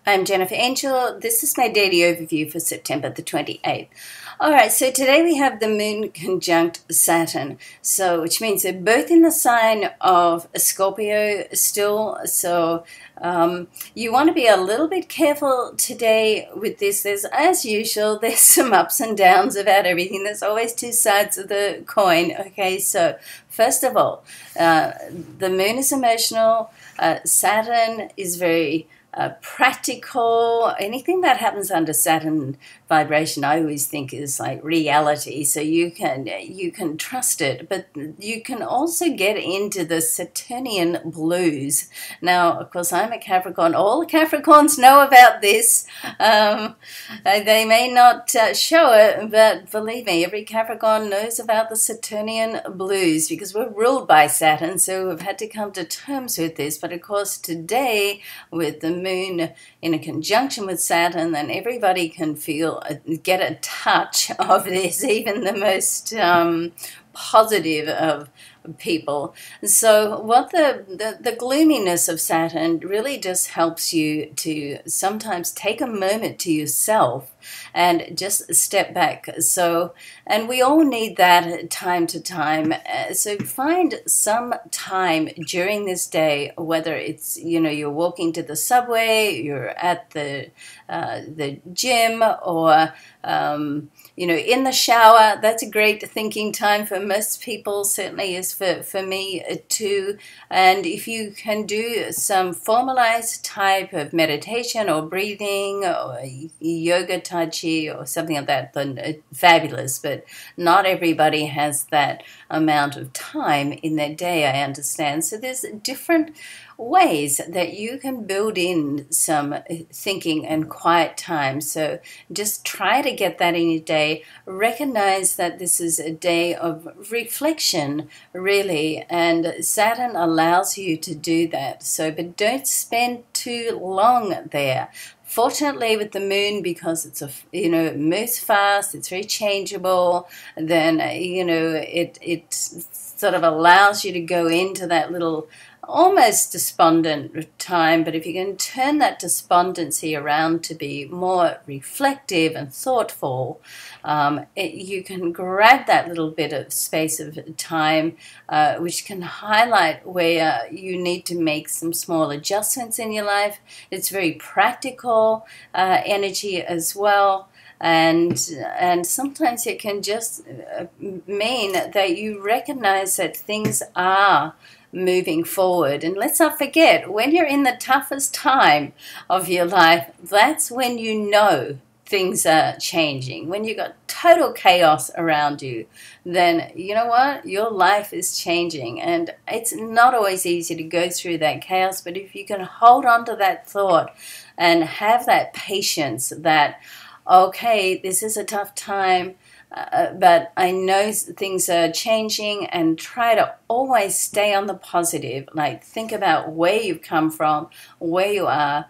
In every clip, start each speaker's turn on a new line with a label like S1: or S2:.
S1: I'm Jennifer Angel. This is my daily overview for September the 28th. All right, so today we have the moon conjunct Saturn, which means they're both in the sign of Scorpio still. So you want to be a little bit careful today with this. As usual, there's some ups and downs about everything. There's always two sides of the coin. Okay, so first of all, the moon is emotional. Saturn is very practical. Anything that happens under Saturn vibration, I always think is like reality. So you can trust it, but you can also get into the Saturnian blues. Now, of course, I'm a Capricorn. All the Capricorns know about this. They may not show it, but believe me, every Capricorn knows about the Saturnian blues because we're ruled by Saturn. So we've had to come to terms with this. But of course, today with the moon in a conjunction with Saturn, then everybody can get a touch of this, even the most positive of people. So what the gloominess of Saturn really just helps you to sometimes take a moment to yourself and just step back. So, and we all need that time to time. So find some time during this day, whether it's, you're walking to the subway, you're at the gym, or in the shower. That's a great thinking time for most people, certainly is for me too. And if you can do some formalized type of meditation or breathing or yoga, tai chi, or something like that, then fabulous. But not everybody has that amount of time in their day, I understand. So there's different ways that you can build in some thinking and quiet time. So just try to get that in your day. Recognize that this is a day of reflection, really, and Saturn allows you to do that. So, but don't spend too long there. Fortunately, with the moon, because it's it moves fast, it's very changeable, then it sort of allows you to go into that little almost despondent time. But if you can turn that despondency around to be more reflective and thoughtful, you can grab that little bit of space of time, which can highlight where you need to make some small adjustments in your life. It's very practical energy as well. And sometimes it can just mean that you recognize that things are moving forward. And let's not forget, when you're in the toughest time of your life, that's when you know things are changing. When you've got total chaos around you, then you know what? Your life is changing. And it's not always easy to go through that chaos, but if you can hold on to that thought and have that patience that, okay, this is a tough time, but I know things are changing, and try to always stay on the positive. Like, think about where you've come from, where you are,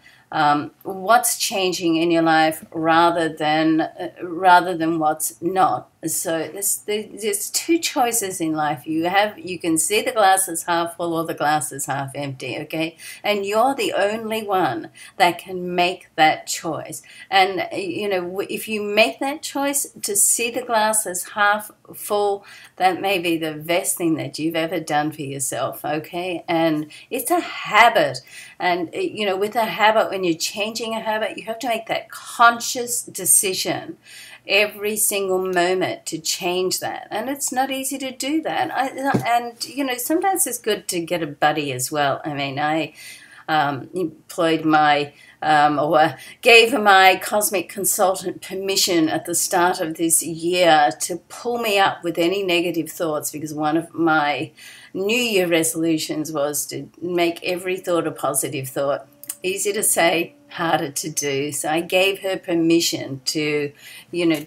S1: what's changing in your life rather than what's not. So there's two choices in life. You can see the glass is half full or the glass is half empty, okay? And you're the only one that can make that choice. And if you make that choice to see the glass as half full, that may be the best thing that you've ever done for yourself, okay? And it's a habit. And with a habit, when you're changing a habit, you have to make that conscious decision every single moment to change that, and it's not easy to do that. Sometimes it's good to get a buddy as well. I mean, I employed or gave my cosmic consultant permission at the start of this year to pull me up with any negative thoughts, because one of my New Year resolutions was to make every thought a positive thought. Easy to say, harder to do. So I gave her permission to,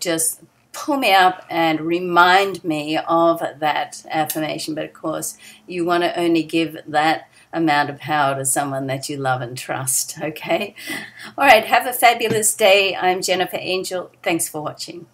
S1: just pull me up and remind me of that affirmation. But of course, you want to only give that amount of power to someone that you love and trust, okay? All right, have a fabulous day. I'm Jennifer Angel. Thanks for watching.